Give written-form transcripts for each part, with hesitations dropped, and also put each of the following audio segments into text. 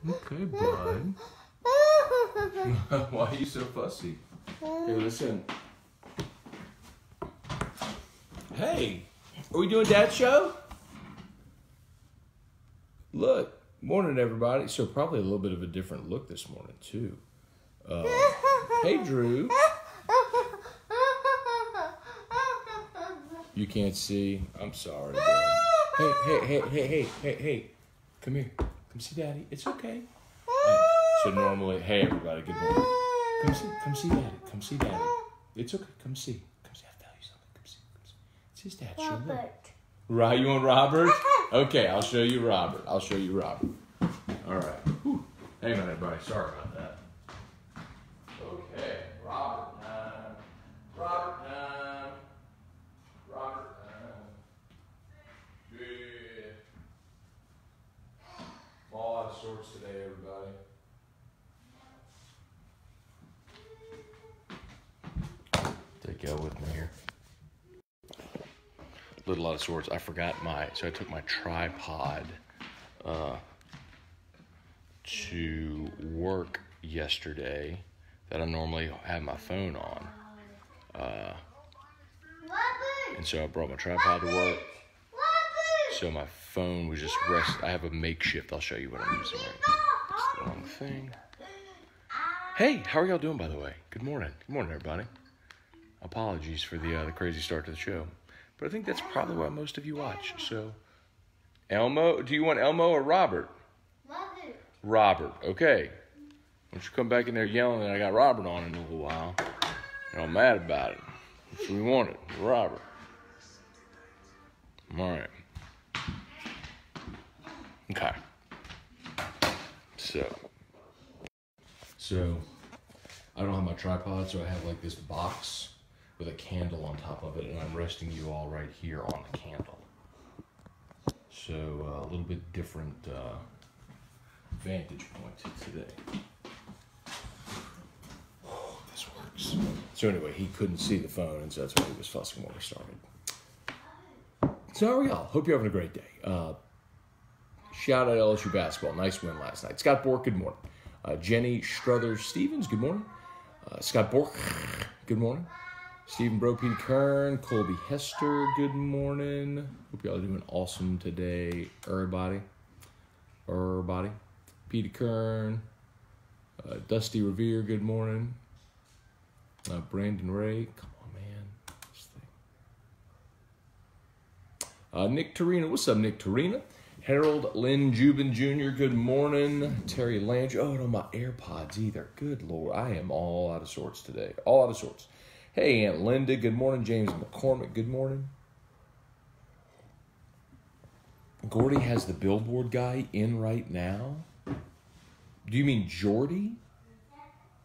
Okay, bud. Why are you so fussy? Here, listen. Hey, are we doing Dad's show? Look, morning everybody. So probably a little bit of a different look this morning too. Hey, Drew. You can't see. I'm sorry, bro. Hey. Come here. Come see Daddy. It's okay. So normally, hey everybody, good morning. Come see Daddy. Come see Daddy. It's okay. Come see. I'll tell you something. Come see. It's his dad. Robert. Right, you want Robert? Okay, I'll show you Robert. All right. Whew. Hang on, everybody. Sorry about that. Okay, Robert time. Good. All out of sorts today, everybody. Take you with me here. Little out of sorts. I forgot so I took my tripod to work yesterday that I normally have my phone on. And so I brought my tripod to work. So my phone was just I have a makeshift. I'll show you what I'm using right now. It's the wrong thing. Hey, how are y'all doing, by the way? Good morning. Good morning, everybody. Apologies for the crazy start to the show. But I think that's probably why most of you watch. So, Elmo, do you want Elmo or Robert? Robert, okay. Don't you come back in there yelling that I got Robert on in a little while. You're all mad about it. That's what we wanted, Robert. All right. Okay. So, I don't have my tripod, so I have like this box with a candle on top of it, and I'm resting you all right here on the candle. So a little bit different vantage point today. Oh, this works. So anyway, he couldn't see the phone, and so that's why he was fussing when we started. So how are y'all? Hope you're having a great day. Shout out LSU basketball. Nice win last night. Scott Bork, good morning. Jenny Struthers-Stevens, good morning. Scott Bork, good morning. Stephen Bro, Peter Kern, Colby Hester, good morning. Hope y'all are doing awesome today, everybody. Peter Kern, Dusty Revere, good morning. Brandon Ray, come on, man. This thing. Nick Torina, what's up, Nick Torina? Harold Lynn Jubin Jr., good morning. Terry Landry, oh, no, my AirPods either. Good Lord, I am all out of sorts today. All out of sorts. Hey, Aunt Linda, good morning. James McCormick, good morning. Gordy has the billboard guy in right now? Do you mean Jordy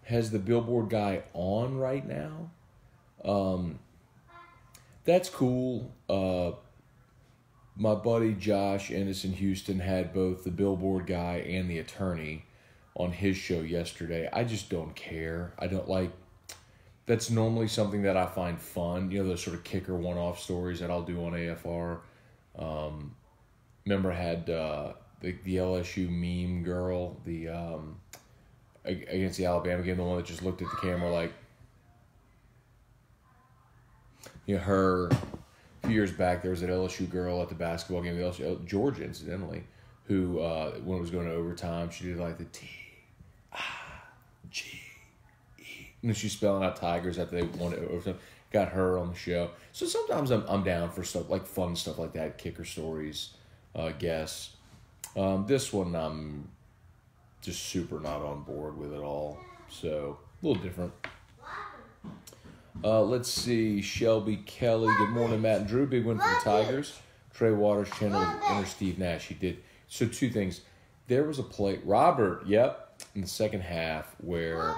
has the billboard guy on right now? That's cool. My buddy Josh Ennis in Houston had both the billboard guy and the attorney on his show yesterday. I just don't care. I don't like... That's normally something that I find fun. You know, those sort of kicker one-off stories that I'll do on AFR. Remember I had the LSU meme girl, against the Alabama game, the one that just looked at the camera like, you know, her, a few years back, there was an LSU girl at the basketball game, Georgia, incidentally, who, when it was going to overtime, she did like the T-I-G. And she's spelling out Tigers after they won it overtime. Got her on the show. So sometimes I'm down for stuff like fun stuff like that, kicker stories, guess. This one I'm just super not on board with at all. So a little different. Let's see. Shelby Kelly. Good morning, Matt and Drew. Big win for the Tigers. Trey Waters channeled inner Steve Nash. He did. So two things. There was a play. Robert, yep, in the second half where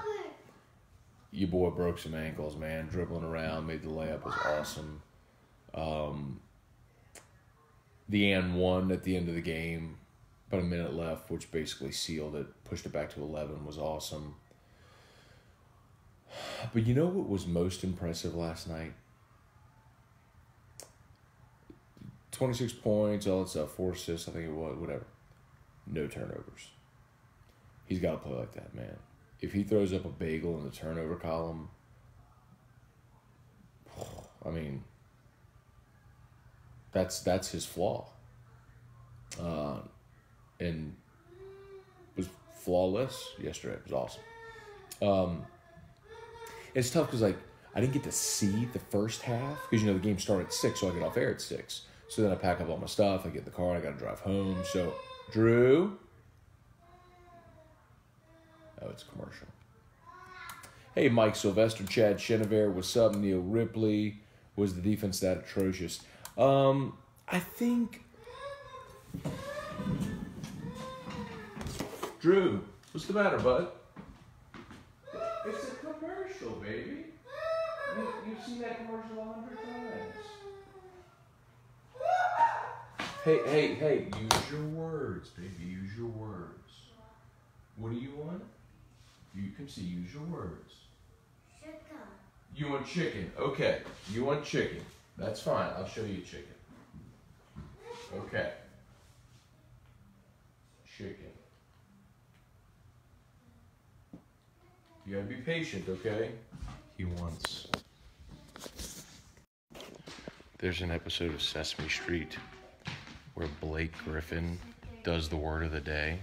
your boy broke some ankles, man. Dribbling around, made the layup, was awesome. The and one at the end of the game, about a minute left, which basically sealed it, pushed it back to 11, was awesome. But you know what was most impressive last night? 26 points, all that stuff, 4 assists, I think it was, whatever. No turnovers. He's got to play like that, man. If he throws up a bagel in the turnover column, I mean, that's his flaw. And was flawless yesterday. It was awesome. It's tough because, like, I didn't get to see the first half because, the game started at 6, so I get off air at 6. So then I pack up all my stuff. I get in the car. I got to drive home. So, Drew. Oh, it's a commercial. Hey, Mike Sylvester, Chad Chenevert, what's up? Neil Ripley. Was the defense that atrocious? I think... Drew, what's the matter, bud? It's a commercial, baby. You've seen that commercial 100 times. Hey, use your words, baby. Use your words. What do you want? You can see, use your words. Chicken. You want chicken? Okay. You want chicken. That's fine. I'll show you chicken. Okay. Chicken. You gotta be patient, okay? He wants... There's an episode of Sesame Street where Blake Griffin does the word of the day.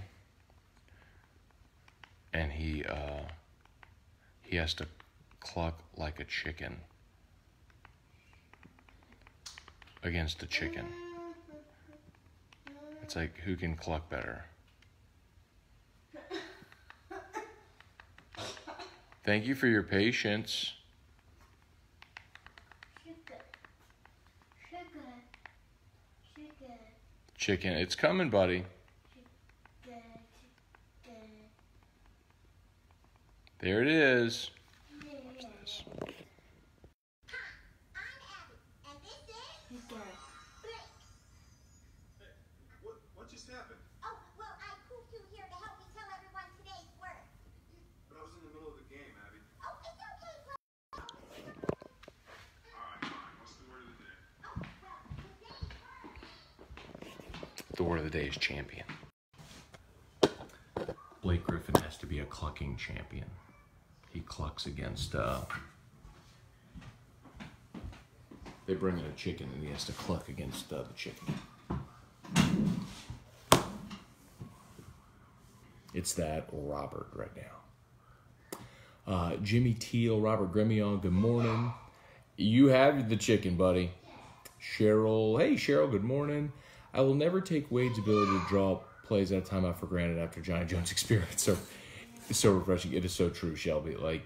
And he has to cluck like a chicken against a chicken. It's like, who can cluck better? Thank you for your patience. Chicken. It's coming, buddy. There it is. Watch this. What just happened? Oh, well, I called you here to help me tell everyone today's word. But I was in the middle of the game, Abby. Oh, it's okay. All right, fine. What's the word of the day? Oh, well, today's word. The word of the day is champion. Blake Griffin has to be a clucking champion. He clucks against, they bring in a chicken and he has to cluck against the chicken. It's that or Robert right now. Jimmy Teal, Robert Gremion, good morning. You have the chicken, buddy. Cheryl, hey Cheryl, good morning. I will never take Wade's ability to draw plays at a timeout for granted after Johnny Jones' experience. So it's so refreshing. It is so true, Shelby. Like,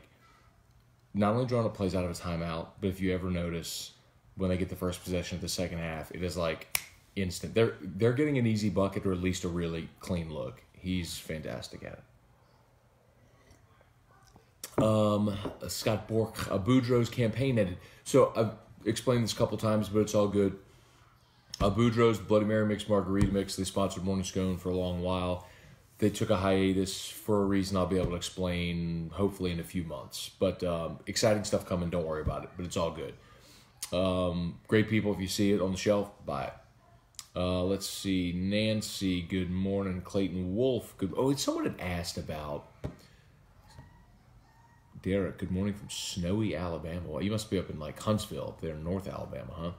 not only drawing up plays out of a timeout, but if you ever notice when they get the first possession of the second half, it is like instant. They're getting an easy bucket or at least a really clean look. He's fantastic at it. Scott Bork, Boudreaux's campaign ended. So I've explained this a couple times, but it's all good. Boudreaux's Bloody Mary Mix Margarita Mix, they sponsored Morning Scone for a long while. They took a hiatus for a reason I'll be able to explain hopefully in a few months. But exciting stuff coming, don't worry about it, but it's all good. Great people, if you see it on the shelf, buy it. Let's see, Nancy, good morning. Clayton Wolf, good. Oh, someone had asked about Derek, good morning from snowy Alabama. Well, you must be up in like Huntsville, up there in North Alabama, huh?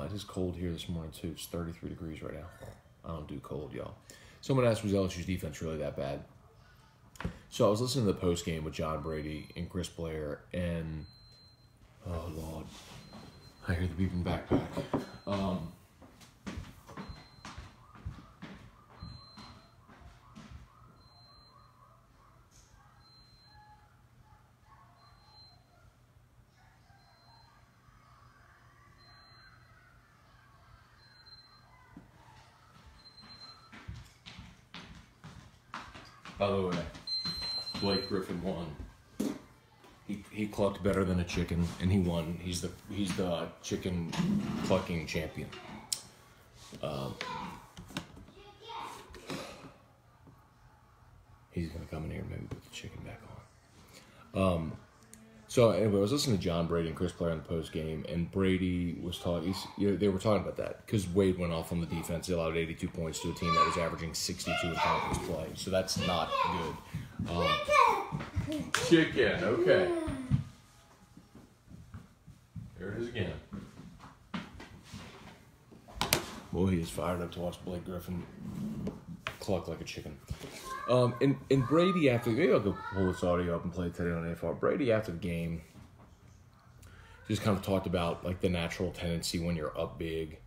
It is cold here this morning, too. It's 33 degrees right now. I don't do cold, y'all. Someone asked, was LSU's defense really that bad? So I was listening to the post game with John Brady and Chris Blair, and, oh, Lord, I hear the beeping backpack. By the way, Blake Griffin won. He clucked better than a chicken, and he won. He's the chicken clucking champion. He's gonna come in here and maybe put the chicken back on. So anyway, I was listening to John Brady and Chris Blair in the post game, and Brady was talking. They were talking about that because Wade went off on the defense. They allowed 82 points to a team that was averaging 62 in conference play. So that's not good. Chicken, okay. There it is again. Boy, he is fired up to watch Blake Griffin cluck like a chicken. And Brady after maybe I'll go pull this audio up and play it today on AFR. Brady after the game just kind of talked about like the natural tendency when you're up big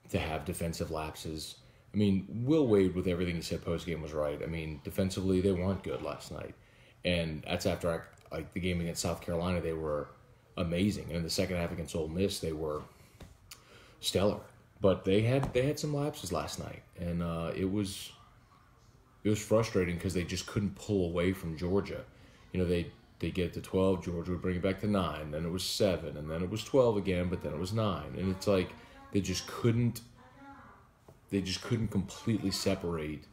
to have defensive lapses. I mean, Will Wade with everything he said post game was right. I mean, defensively they weren't good last night, and that's after like the game against South Carolina they were amazing, and in the second half against Ole Miss they were stellar. But they had some lapses last night, and it was frustrating because they just couldn't pull away from Georgia. You know, they get to 12, Georgia would bring it back to 9, then it was 7, and then it was 12 again, but then it was 9. And it's like they just couldn't completely separate.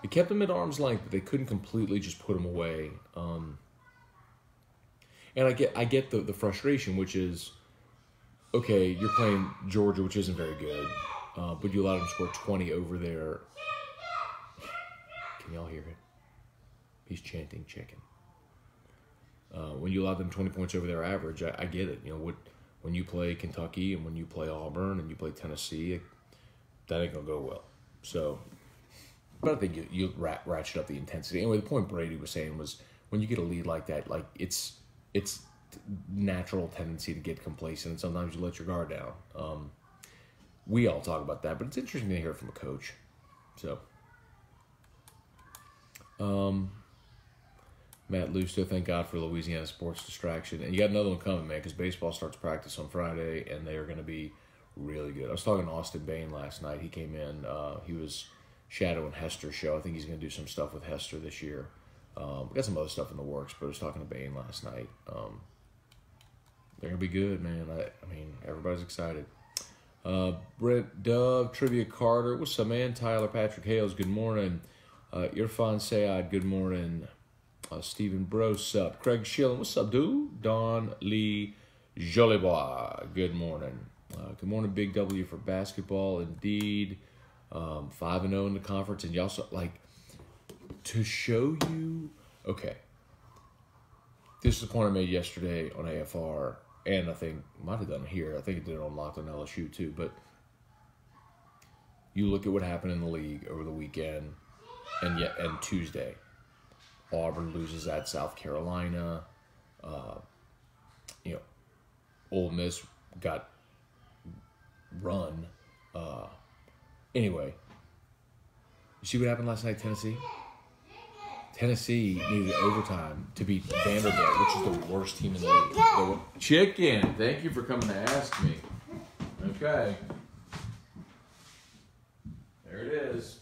They kept them at arm's length, but they couldn't completely just put them away. And I get the frustration, which is, okay, you're playing Georgia, which isn't very good, but you allowed them to score 20 over there. Can y'all hear him? He's chanting chicken. When you allow them 20 points over their average, I get it. You know, when you play Kentucky and when you play Auburn and you play Tennessee, that ain't going to go well. So, but I think you ratchet up the intensity. Anyway, the point Brady was saying was when you get a lead like that, like it's natural tendency to get complacent, and sometimes you let your guard down. We all talk about that, but it's interesting to hear it from a coach. So, Matt Lusto, thank God for Louisiana sports distraction. And you got another one coming, man, because baseball starts practice on Friday, and they are going to be really good. I was talking to Austin Bain last night. He came in. He was shadowing Hester's show. I think he's going to do some stuff with Hester this year. We got some other stuff in the works, but I was talking to Bain last night. They're going to be good, man. I mean, everybody's excited. Brent Dove, Trivia Carter, what's up, man? Tyler Patrick Hales, good morning. Irfan Sayad, good morning. Stephen Bros, sup. Craig Schilling, what's up, dude? Don Lee Jolibois, good morning. Good morning, Big W for basketball, indeed. 5-0 in the conference, and y'all saw, like, to show you, okay, this is the point I made yesterday on AFR, and I think might have done it here. I think it did it on Locked on LSU too. But you look at what happened in the league over the weekend, and Tuesday, Auburn loses at South Carolina. Ole Miss got run. Anyway, you see what happened last night, Tennessee? Tennessee needed overtime to beat Vanderbilt, which is the worst team in the league. Chicken, thank you for coming to ask me. Okay. There it is.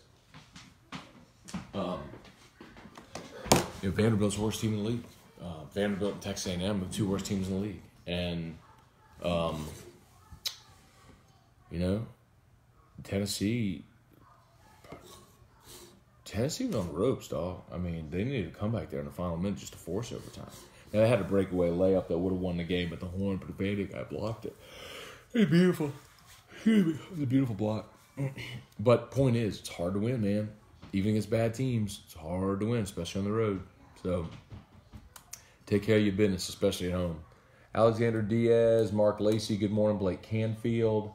Vanderbilt's the worst team in the league. Vanderbilt and Texas A&M are the two worst teams in the league. And, Tennessee was on the ropes, dog. I mean, they needed to come back there in the final minute just to force overtime. Now, they had a breakaway layup that would have won the game, but the Horn Pavetta guy blocked it. It's beautiful. It's a beautiful block. But point is, it's hard to win, man. Even against bad teams, it's hard to win, especially on the road. So, take care of your business, especially at home. Alexander Diaz, Mark Lacey, good morning. Blake Canfield.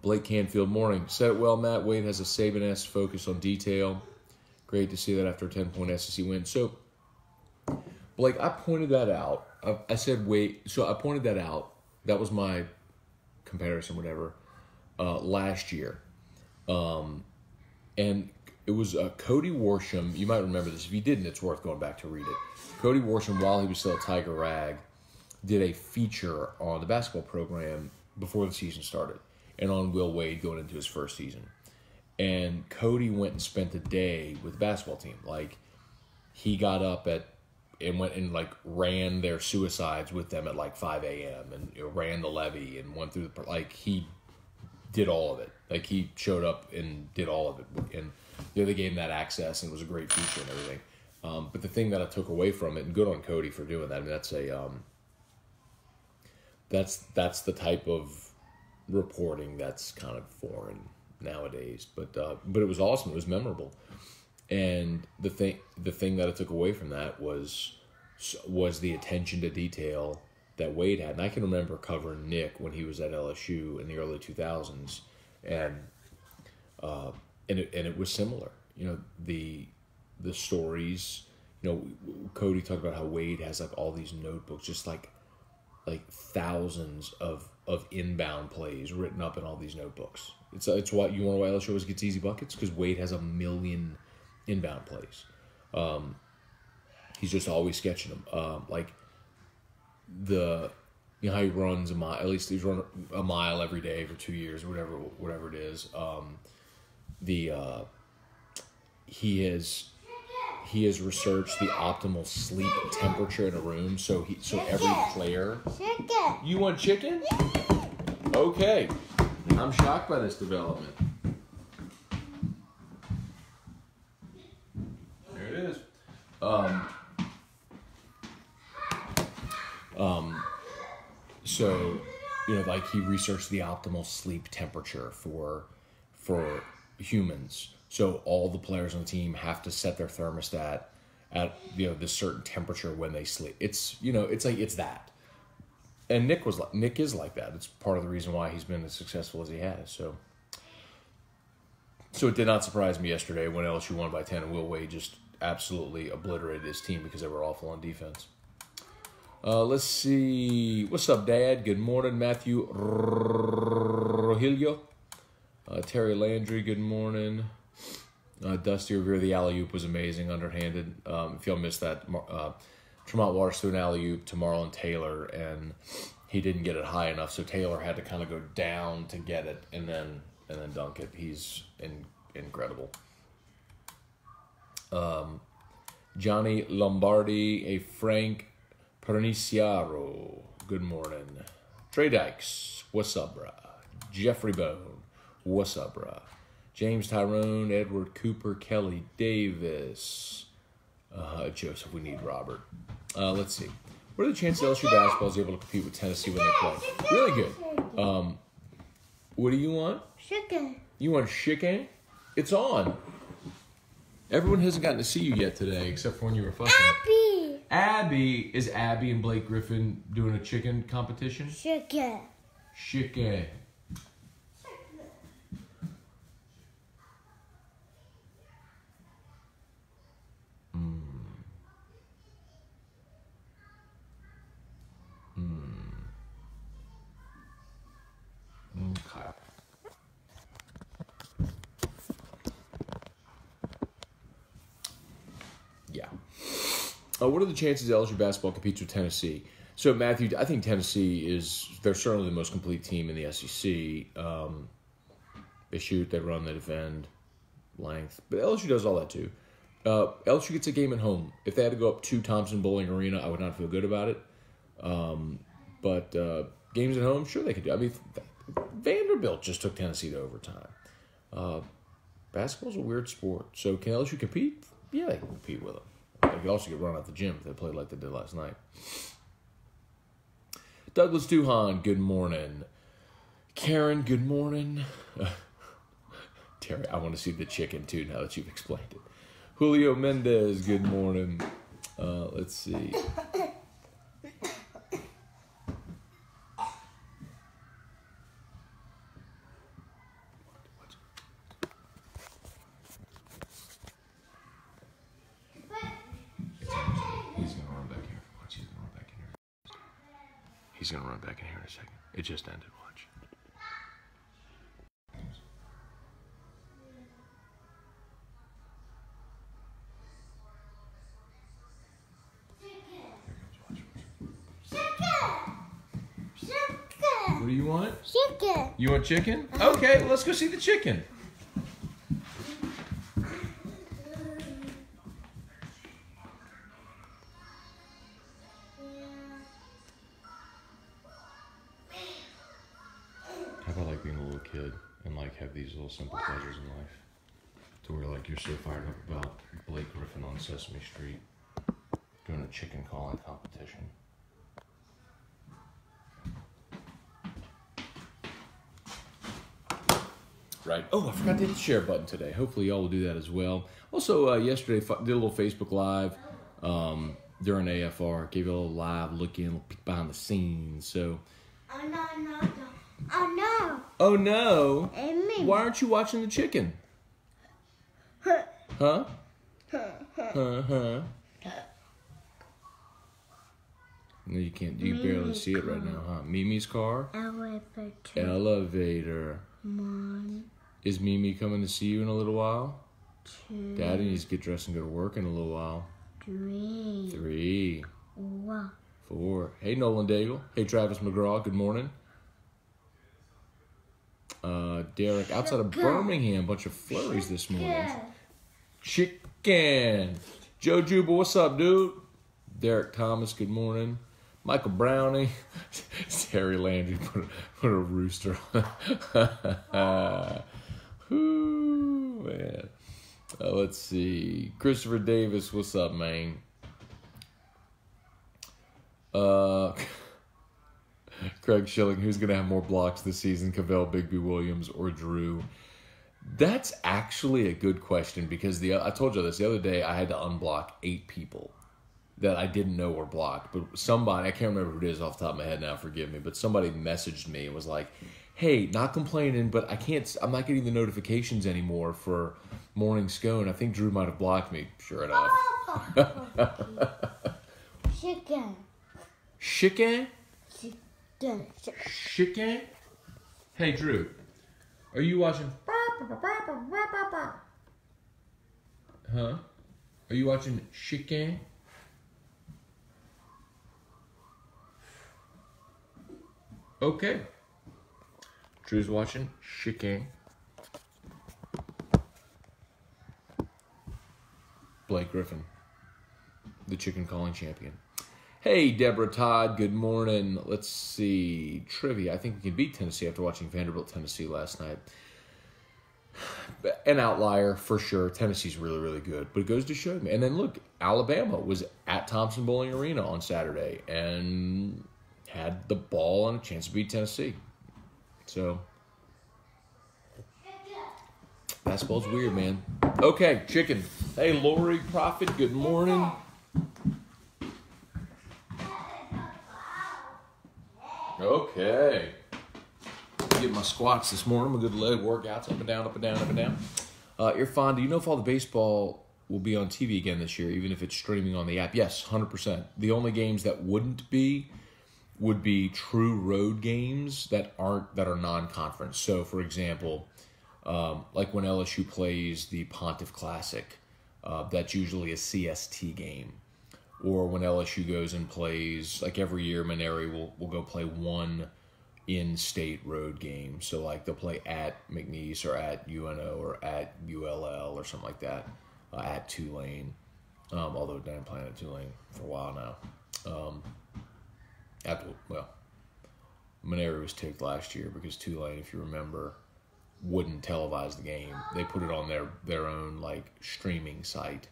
Blake Canfield, morning. Said it well, Matt. Wade has a Saban-esque focus on detail. Great to see that after a 10-point SEC win. So, Blake, I pointed that out. I said Wade. So, I pointed that out. That was my comparison, whatever, last year. And it was Cody Worsham. You might remember this. If you didn't, it's worth going back to read it. Cody Worsham, while he was still at Tiger Rag, did a feature on the basketball program before the season started and on Will Wade going into his first season. And Cody went and spent a day with the basketball team. Like, he got up and went and, like, ran their suicides with them at, like, 5 a.m. and ran the levee and went through he did all of it. Like, he showed up and did all of it. And they gave him that access, and it was a great feature and everything. But the thing that I took away from it, and good on Cody for doing that. I mean, that's the type of reporting that's kind of foreign nowadays. But it was awesome. It was memorable. And the thing that I took away from that was the attention to detail that Wade had. And I can remember covering Nick when he was at LSU in the early 2000s, and it was similar. You know, the stories. You know, Cody talked about how Wade has like all these notebooks, just like thousands of inbound plays written up in all these notebooks. It's why you want why LSU always gets easy buckets, because Wade has 1 million inbound plays. He's just always sketching them. Like you know how he runs a mile. At least he's run a mile every day for 2 years, or whatever it is. He has researched the optimal sleep temperature in a room. So every player. Chicken. You want chicken? Okay. I'm shocked by this development. There it is. So, you know, like he researched the optimal sleep temperature for humans. So all the players on the team have to set their thermostat at, you know, this certain temperature when they sleep. It's, you know, it's that. And Nick is like that. It's part of the reason why he's been as successful as he has. So it did not surprise me yesterday when LSU won by 10 and Will Wade just absolutely obliterated his team because they were awful on defense. Let's see. What's up, Dad? Good morning, Matthew Rogelio. Terry Landry, good morning. Dusty Revere, the alley-oop was amazing, underhanded. If y'all missed that, Tremont Waters threw an alley-oop to Marlon Taylor, and he didn't get it high enough, so Taylor had to kind of go down to get it and then dunk it. He's incredible. Johnny Lombardi, a Frank Perniciaro, good morning. Trey Dykes, what's up, brah? Jeffrey Bone, what's up, brah? James Tyrone, Edward Cooper, Kelly Davis, Joseph, we need Robert. Let's see. What are the chances LSU basketball is able to compete with Tennessee when they play? Really good. What do you want? Chicken. You want chicken? It's on. Everyone hasn't gotten to see you yet today, except for when you were fussing. Abby. Is Abby and Blake Griffin doing a chicken competition? Chicken. Chicken. Okay. Yeah. What are the chances LSU basketball competes with Tennessee? So, Matthew, I think Tennessee they're certainly the most complete team in the SEC. They shoot, they run, they defend, length. But LSU does all that too. LSU gets a game at home. If they had to go up to Thompson Bowling Arena, I would not feel good about it. But games at home, sure they could do. I mean, Vanderbilt just took Tennessee to overtime. Basketball's a weird sport. So can LSU compete? Yeah, they can compete with them. They could also get run out the gym if they played like they did last night. Douglas Duhan, good morning. Karen, good morning. Terry, I want to see the chicken too now that you've explained it. Julio Mendez, good morning. Let's see. He's going to run back in here in a second. It just ended. Watch. What do you want? Chicken. You want chicken? Okay, let's go see the chicken. How about like being a little kid and like have these little simple pleasures in life? To where, like, you're so fired up about Blake Griffin on Sesame Street doing a chicken calling competition. Right. Oh, I forgot to hit the share button today. Hopefully y'all will do that as well. Also, yesterday did a little Facebook Live during AFR. Gave you a little live look in, a little peek behind the scenes. So. Oh, no. Oh, no. Oh, no. Amen. Why aren't you watching the chicken? Huh? No, you can't. You can barely see it right now, huh? Mimi's car? Elevator. One, Is Mimi coming to see you in a little while? 2, Daddy needs to get dressed and go to work in a little while. 3, 3, 4. 4. Hey, Nolan Daigle. Hey, Travis McGraw. Good morning. Derek, outside of Birmingham, bunch of flurries this morning. Chicken. Joe Juba, what's up, dude? Derek Thomas, good morning. Michael Browning. Terry Landry put a rooster on. Whoo, man. Let's see. Christopher Davis, what's up, man? Craig Schilling, who's going to have more blocks this season, Cavell, Bigby Williams, or Drew? That's actually a good question because I told you this the other day. I had to unblock 8 people that I didn't know were blocked. But somebody, I can't remember who it is off the top of my head now, forgive me, but somebody messaged me and was like, hey, not complaining, but I'm not getting the notifications anymore for Morning Scone. I think Drew might have blocked me. Sure enough. Chicken. Chicken? Chicken. Chicken? Hey, Drew, are you watching? Huh? Are you watching Chicken? Okay. Drew's watching Chicken. Blake Griffin, the chicken calling champion. Hey, Deborah Todd, good morning. Let's see. Trivia. I think we can beat Tennessee after watching Vanderbilt, Tennessee last night. An outlier for sure. Tennessee's really, really good, but it goes to show me. And then look, Alabama was at Thompson Bowling Arena on Saturday and had the ball and a chance to beat Tennessee. So, basketball's weird, man. Okay, chicken. Hey, Lori Prophet, good morning. Okay. Get my squats this morning. My good leg workouts, up and down, up and down, up and down. Irfan, do you know if all the baseball will be on TV again this year, even if it's streaming on the app? Yes, 100%. The only games that wouldn't be would be true road games that are non-conference. So, for example, like when LSU plays the Pontiff Classic, that's usually a CST game. Or when LSU goes and plays, like every year, Maneri will go play one in-state road game. So, like, they'll play at McNeese or at UNO or at ULL or something like that, at Tulane. Although they've been playing at Tulane for a while now. Maneri was ticked last year because Tulane, if you remember, wouldn't televise the game. They put it on their own, like, streaming site.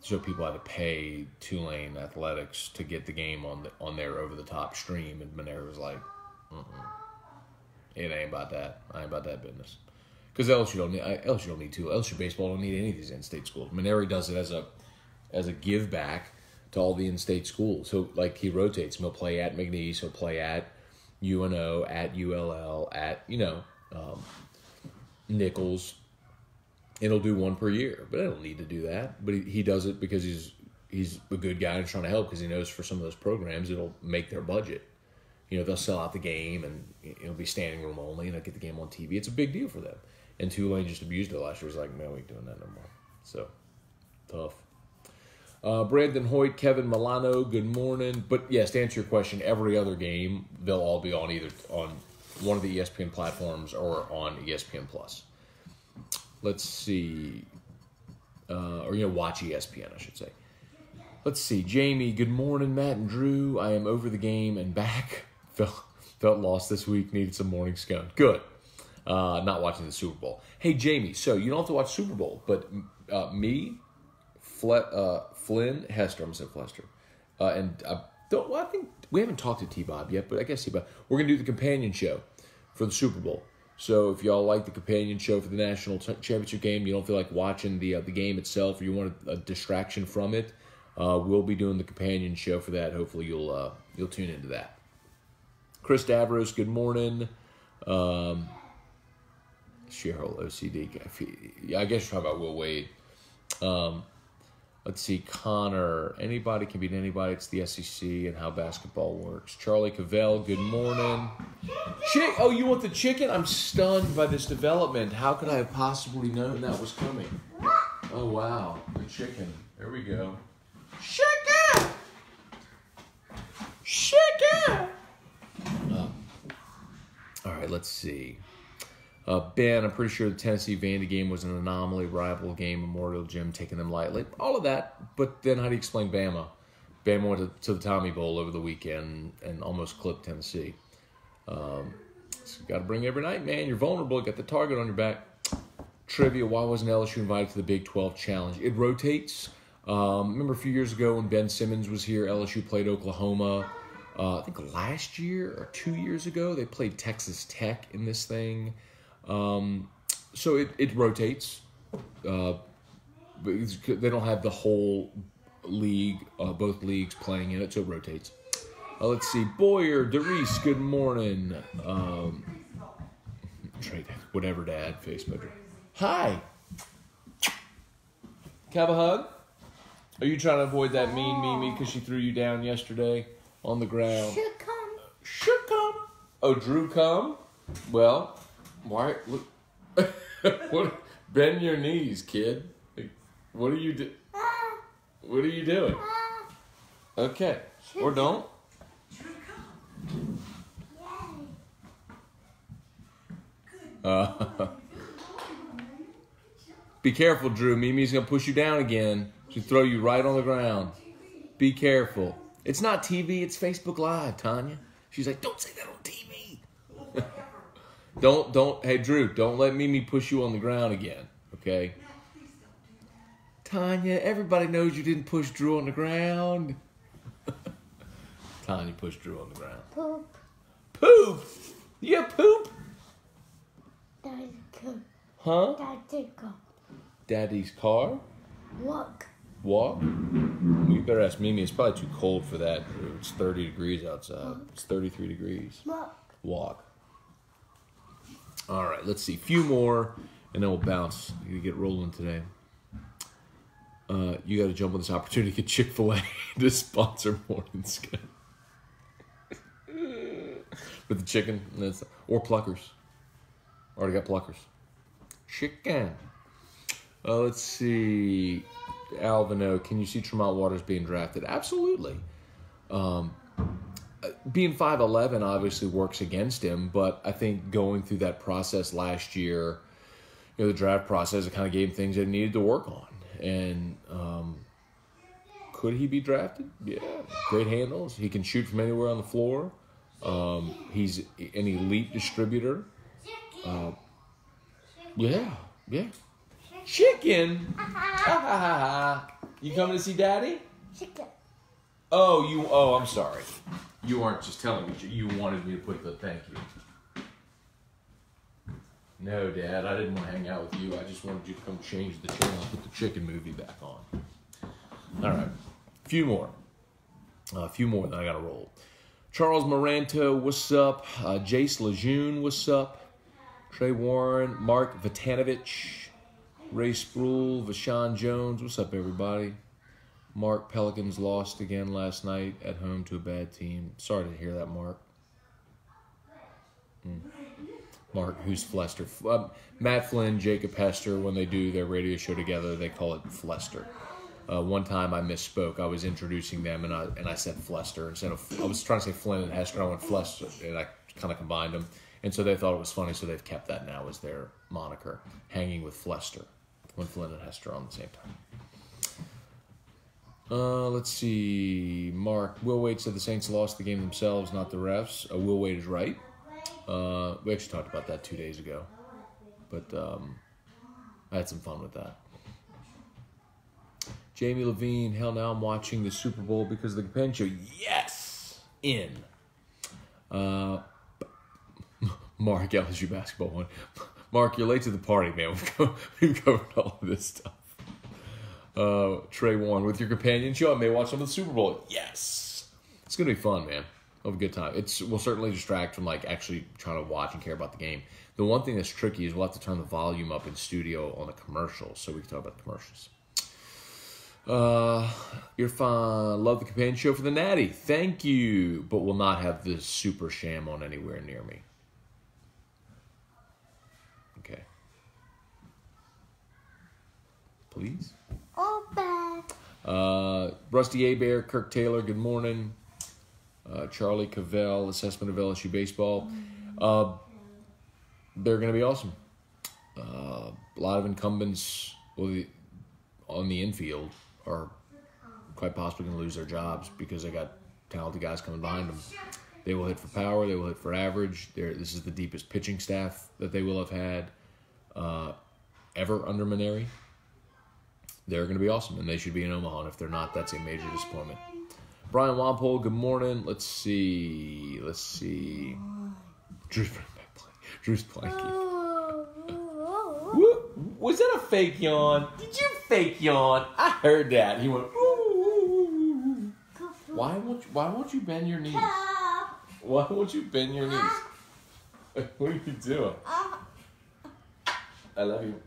So people had to pay Tulane Athletics to get the game on their over-the-top stream, and Maneri was like, it ain't about that. I ain't about that business. Because LSU don't need to. LSU baseball don't need any of these in-state schools. Maneri does it as a give back to all the in-state schools. So, like, he rotates. He'll play at McNeese. He'll play at UNO, at ULL, at, Nichols. And he'll do one per year. But I don't need to do that. But he does it because he's a good guy and trying to help because he knows for some of those programs it'll make their budget. They'll sell out the game and it'll be standing room only and they'll get the game on TV. It's a big deal for them. And Tulane just abused it last year. It was like, no, we ain't doing that no more. So, tough. Brandon Hoyt, Kevin Milano, good morning. But yes, to answer your question, every other game, they'll all be on either on one of the ESPN platforms or on ESPN Plus. Let's see. Watch ESPN, I should say. Let's see. Jamie, good morning, Matt and Drew. I am over the game and back. Felt lost this week. Needed some morning scone. Good. not watching the Super Bowl. Hey, Jamie, so you don't have to watch Super Bowl, but me, Flynn, Hester, I'm going to say Flester, and I think we haven't talked to T-Bob yet, but I guess T-Bob, we're going to do the companion show for the Super Bowl. So if y'all like the companion show for the national championship game, you don't feel like watching the game itself, or you want a distraction from it, we'll be doing the companion show for that. Hopefully you'll tune into that. Chris Davros, good morning. Cheryl OCD. I guess you're talking about Will Wade. Let's see, Connor. Anybody can beat anybody. It's the SEC and how basketball works. Charlie Cavell, good morning. Oh, you want the chicken? I'm stunned by this development. How could I have possibly known that was coming? Oh, wow. The chicken. There we go. Chicken! Chicken! All right, let's see. Ben, I'm pretty sure the Tennessee-Vandy game was an anomaly, rival game, Memorial Gym, taking them lightly. All of that, but then how do you explain Bama? Bama went to the Tommy Bowl over the weekend and almost clipped Tennessee. So you got to bring every night, man. You're vulnerable. You got the target on your back. Trivia, why wasn't LSU invited to the Big 12 Challenge? It rotates. Remember a few years ago when Ben Simmons was here, LSU played Oklahoma. I think last year or 2 years ago, they played Texas Tech in this thing. So it rotates. But they don't have the whole league, both leagues playing in it, so it rotates. Let's see. Boyer, Derice, good morning. Whatever, Dad. Facebook. Hi. Can I have a hug? Are you trying to avoid that mean Mimi because she threw you down yesterday on the ground? Should come. Should come. Oh, Drew come? Well, why? Look. What? Bend your knees, kid. What are you do? What are you doing? Okay. Or don't. Be careful, Drew. Mimi's going to push you down again. She'll throw you right on the ground. Be careful. It's not TV. It's Facebook Live, Tanya. She's like, don't say that on TV. Don't. Hey, Drew, don't let Mimi push you on the ground again, okay? Tanya, everybody knows you didn't push Drew on the ground. Tanya pushed Drew on the ground. Poop. Poop? You have poop? Daddy's car. Huh? Daddy's car. Daddy's car? Walk. Walk? You better ask Mimi. It's probably too cold for that. It's 30 degrees outside. It's 33 degrees. Walk. Walk. All right, let's see. A few more, and then we'll bounce. You get rolling today. You got to jump on this opportunity to get Chick-fil-A to sponsor Morning Scone. With the chicken, or Pluckers. Already got Pluckers. Chicken. Let's see. Alvino, can you see Tremont Waters being drafted? Absolutely. Being 5'11" obviously works against him, but I think going through that process last year, the draft process, it kind of gave him things that he needed to work on. And could he be drafted? Yeah. Great handles. He can shoot from anywhere on the floor. He's an elite distributor. Yeah. Chicken. You coming to see Daddy? Chicken. Oh, I'm sorry. You weren't just telling me. You wanted me to put the thank you. No, Dad, I didn't want to hang out with you. I just wanted you to come change the channel and put the chicken movie back on. All right. A few more, then I got to roll. Charles Moranto, what's up? Jace Lejeune, what's up? Trey Warren, Mark Vitanovich, Ray Sproul, Vashawn Jones, what's up, everybody? Mark, Pelicans lost again last night at home to a bad team. Sorry to hear that, Mark. Mark, who's Flester? Matt Flynn, Jacob Hester, when they do their radio show together, they call it Flester. One time I misspoke. I was introducing them, and I said Flester. Instead of, I was trying to say Flynn and Hester, I went Flester, and I kind of combined them. And so they thought it was funny, so they've kept that now as their moniker, hanging with Flester, when Flynn and Hester are on the same time. Let's see. Mark, Will Wade said the Saints lost the game themselves, not the refs. Will Wade is right. We actually talked about that 2 days ago. But I had some fun with that. Jamie Levine, hell, now I'm watching the Super Bowl because of the companion show. Yes! In. Mark, LSU basketball one. Mark, you're late to the party, man. We've covered all of this stuff. Trey Warren, with your companion show, I may watch some of the Super Bowl. Yes! It's going to be fun, man. I'll have a good time. We'll certainly distract from, like, actually trying to watch and care about the game. The one thing that's tricky is we'll have to turn the volume up in studio on the commercials so we can talk about the commercials. You're fine. Love the companion show for the Natty. Thank you. But will not have the Super Sham on anywhere near me. Okay. Please. Rusty A-Bear, Kirk Taylor, good morning. Charlie Cavell, assessment of LSU baseball. They're going to be awesome. A lot of incumbents on the infield are quite possibly going to lose their jobs because they got talented guys coming behind them. They will hit for power. They will hit for average. This is the deepest pitching staff that they will have had ever under Maneri. They're going to be awesome, and they should be in Omaha. And if they're not, that's a major disappointment. Brian Wampole, good morning. Let's see. Drew's planking. Was that a fake yawn? Did you fake yawn? I heard that. He went, ooh. Why won't you bend your knees? Why won't you bend your knees? What are you doing? I love you.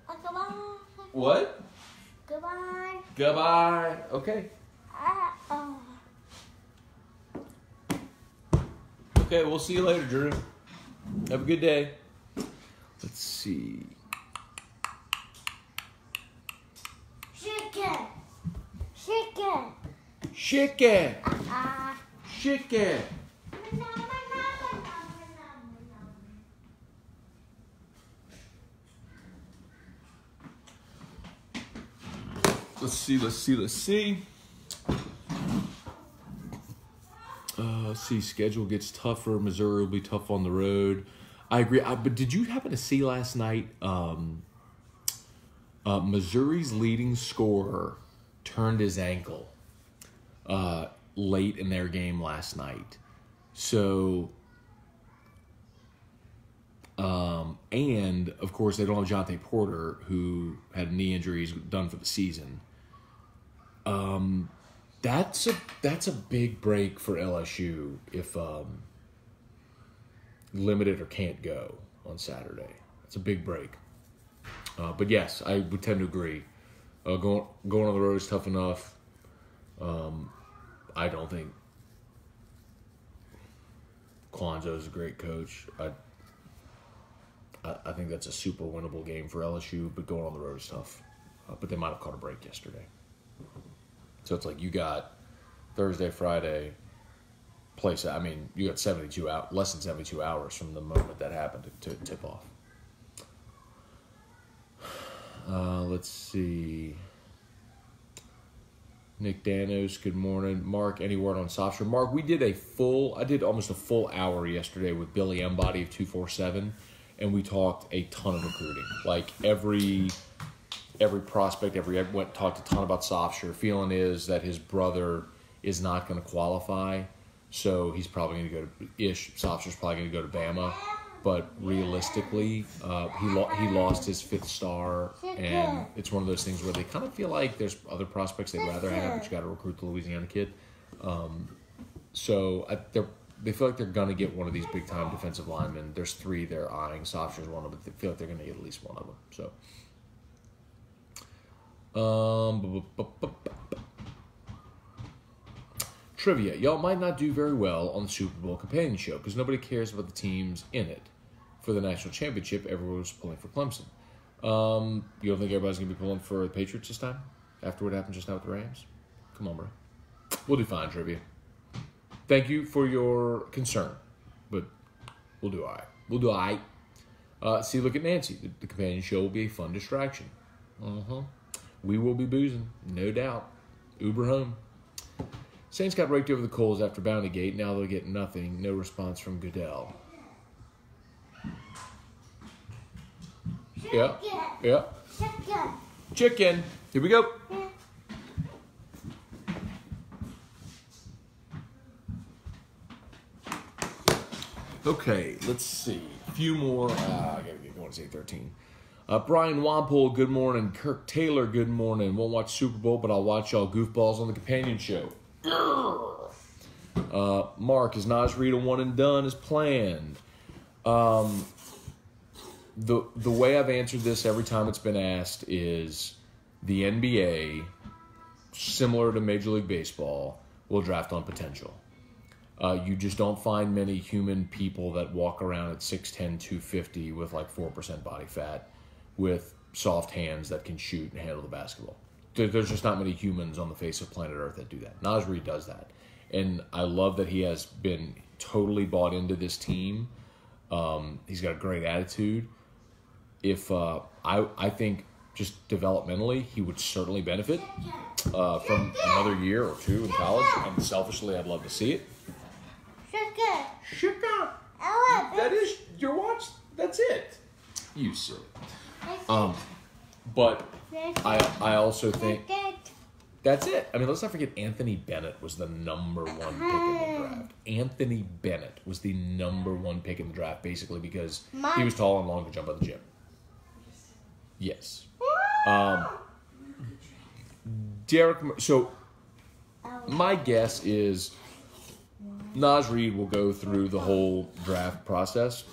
What? Goodbye. Okay. Okay, we'll see you later, Drew. Have a good day. Let's see. Chicken. Let's see. Let's see. Schedule gets tougher. Missouri will be tough on the road. I agree. But did you happen to see last night? Missouri's leading scorer turned his ankle late in their game last night. So, and of course they don't have Jonte Porter, who had knee injuries, done for the season. That's a big break for LSU if limited or can't go on Saturday. It's a big break. But yes, I would tend to agree. Going on the road is tough enough. I don't think Kwanzaa is a great coach. I think that's a super winnable game for LSU, but going on the road is tough. But they might have caught a break yesterday. So it's like you got Thursday, Friday, I mean, you got less than 72 hours from the moment that happened to tip off. Let's see. Nick Danos, good morning. Mark, any word on Sofstra? Mark, I did almost a full hour yesterday with Billy Embody of 247, and we talked a ton of recruiting. Like every prospect, talked a ton about Sofstra. Feeling is that his brother is not going to qualify, so he's probably going to go to Sofstra's probably going to go to Bama. But realistically, he lost his fifth star, and it's one of those things where they kind of feel like there's other prospects they'd rather have, but you got to recruit the Louisiana kid. So they feel like they're going to get one of these big-time defensive linemen. There's 3 they're eyeing. Sofstra's one of them, but they feel like they're going to get at least one of them. So, trivia. Y'all might not do very well on the Super Bowl companion show because nobody cares about the teams in it. For the national championship, everyone's pulling for Clemson. You don't think everybody's going to be pulling for the Patriots this time? After what happened just now with the Rams? Come on, bro. We'll do fine, trivia. Thank you for your concern, but we'll do all right. See, look at Nancy. The companion show will be a fun distraction. We will be boozing, no doubt. Uber home. Saints got raked over the coals after Bounty Gate. Now they'll get nothing. No response from Goodell. Yeah. Yeah. Chicken. Here we go. Okay, let's see. A few more. I gotta get going. It's 8:13. Brian Wampole, good morning. Kirk Taylor, good morning. Won't watch Super Bowl, but I'll watch y'all goofballs on the companion show. Mark, is Naz Reid a one and done as planned? The way I've answered this every time it's been asked is the NBA, similar to Major League Baseball, will draft on potential. You just don't find many human people that walk around at 6'10", 250 with like 4% body fat, with soft hands that can shoot and handle the basketball. There's just not many humans on the face of planet Earth that do that. Naz Reid does that. And I love that he has been totally bought into this team. He's got a great attitude. If I think just developmentally, he would certainly benefit from another year or two in college. And selfishly, I'd love to see it. Sugar. That is your watch. That's it. You silly. But I also think that's it. I mean, let's not forget Anthony Bennett was the number one pick in the draft. Anthony Bennett was the number one pick in the draft, basically because he was tall and long to jump out the gym. Yes. Derek. So my guess is Naz Reid will go through the whole draft process.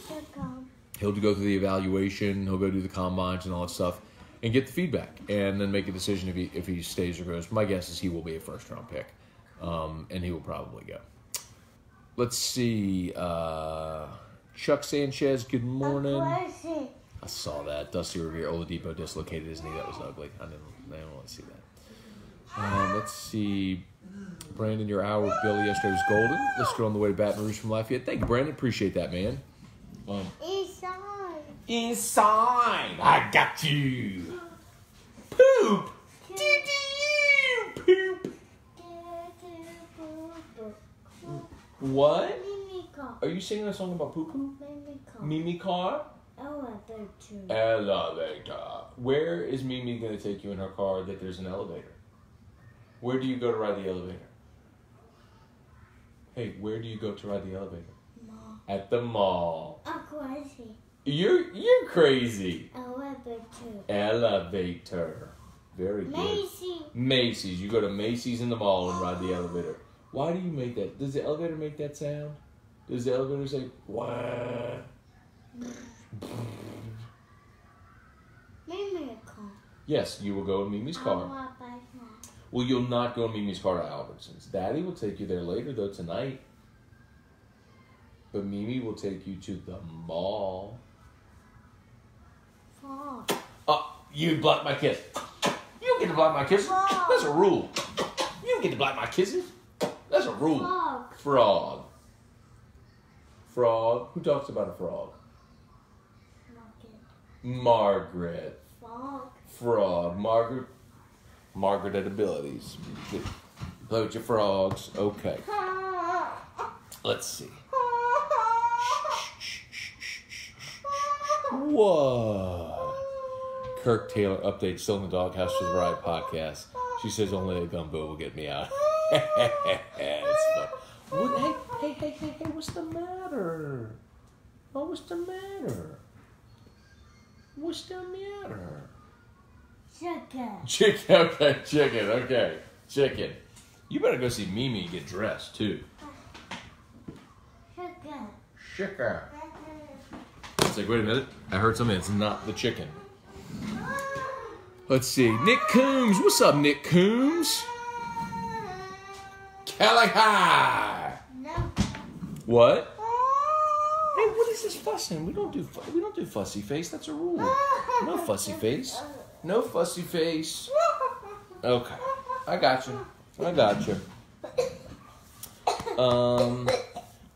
He'll go through the evaluation. He'll go do the combines and all that stuff, and get the feedback, and then make a decision if he stays or goes. My guess is he will be a first-round pick, and he will probably go. Let's see. Chuck Sanchez, good morning. I saw that. Dusty Revere, Oladipo dislocated his knee. That was ugly. I didn't want to see that. Let's see. Brandon, your hour with Billy yesterday was golden. Let's go on the way to Baton Rouge from Lafayette. Thank you, Brandon. Appreciate that, man. Inside. I got you. Poop. Poop. What? Are you singing a song about poo-poo? Mimi car? Elevator. Where is Mimi going to take you in her car that there's an elevator? Where do you go to ride the elevator? Hey, where do you go to ride the elevator? Mall. At the mall. I'm crazy. You're crazy. Elevator. Very good. Macy's. You go to Macy's in the mall and ride the elevator. Why do you make that? Does the elevator make that sound? Does the elevator say, wah? Mimi's car. Yes, you will go in Mimi's car. Well, you'll not go in Mimi's car to Albertsons. Daddy will take you there later, though, tonight. But Mimi will take you to the mall. Oh, you blocked my kiss. You don't get to block my kisses. That's a rule. You don't get to block my kisses. That's a rule. Frog. Frog. Who talks about a frog? Margaret. Frog. Margaret at abilities. Play with your frogs. Okay. Let's see. Whoa. Kirk Taylor update, still in the doghouse for the Ride podcast. She says only a gumbo will get me out. It's fun. Hey, what's the matter? Oh, what's the matter? What's the matter? Chicken. You better go see Mimi and get dressed, too. Chicken. It's like, wait a minute. I heard something. It's not the chicken. Let's see. Nick Coombs. What's up, Nick Coombs? Calihi. No. What? Hey, what is this fussing? We don't do fussy face. That's a rule. No fussy face. No fussy face. Okay. I got you.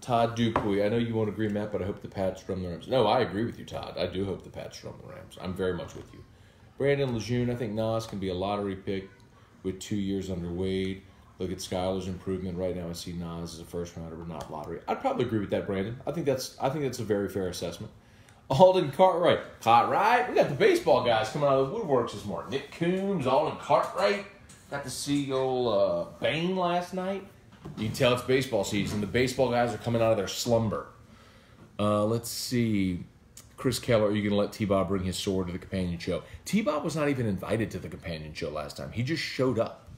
Todd Dupuy. I know you won't agree, Matt, but I hope the Pats drum the Rams. No, I agree with you, Todd. I do hope the Pats drum the Rams. I'm very much with you. Brandon Lejeune. I think Nas can be a lottery pick with 2 years under Wade. Look at Skyler's improvement. Right now I see Nas as a first rounder, but not lottery. I'd probably agree with that, Brandon. I think that's a very fair assessment. Alden Cartwright. Cartwright. We got the baseball guys coming out of the woodworks this morning. Nick Coombs, Alden Cartwright. Got to see old Bain last night. You can tell it's baseball season. The baseball guys are coming out of their slumber. Let's see. Chris Keller, are you going to let T-Bob bring his sword to the companion show? T-Bob was not even invited to the companion show last time. He just showed up.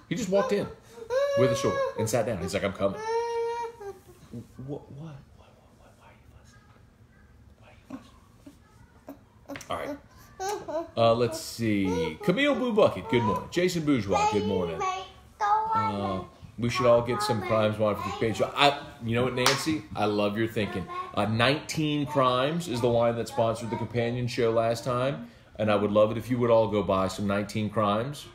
He just walked in with a sword and sat down. He's like, I'm coming. What? Why are you fussing? All right. Let's see. Camille Boo Bucket, good morning. Jason Bourgeois, good morning. We should all get some Crimes Wanted for the companion show. You know what, Nancy? I love your thinking. 19 Crimes is the wine that sponsored the companion show last time. And I would love it if you would all go buy some 19 Crimes.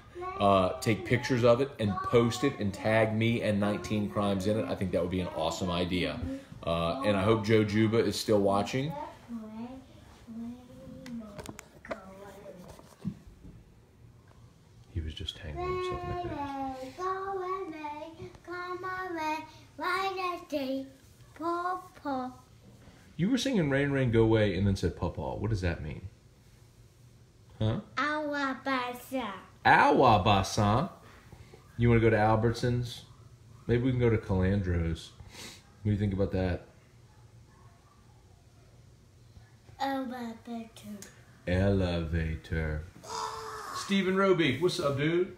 Take pictures of it and post it and tag me and 19 Crimes in it. I think that would be an awesome idea. And I hope Joe Juba is still watching. He was just tangling himself in the cage. You were singing Rain, Rain, Go Away and then said Pawpaw. What does that mean? Huh? Awabasa. You want to go to Albertsons? Maybe we can go to Calandro's. What do you think about that? Elevator. Stephen Roby, what's up, dude?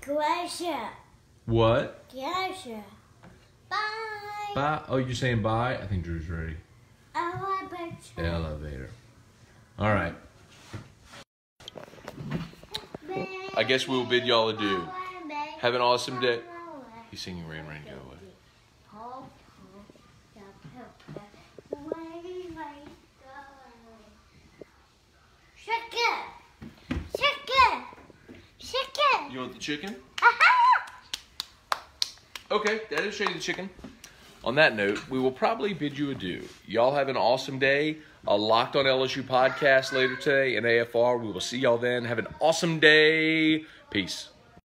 Glacier. What? Glacier. Bye. Bye. Oh, you're saying bye? I think Drew's ready. Elevator. Elevator. All right. I guess we'll bid y'all adieu. Have an awesome day. He's singing Rain, Rain, Go Away. You want the chicken? Okay, Daddy'll show you the chicken. On that note, we will probably bid you adieu. Y'all have an awesome day. A Locked on LSU podcast later today in AFR. We will see y'all then. Have an awesome day. Peace.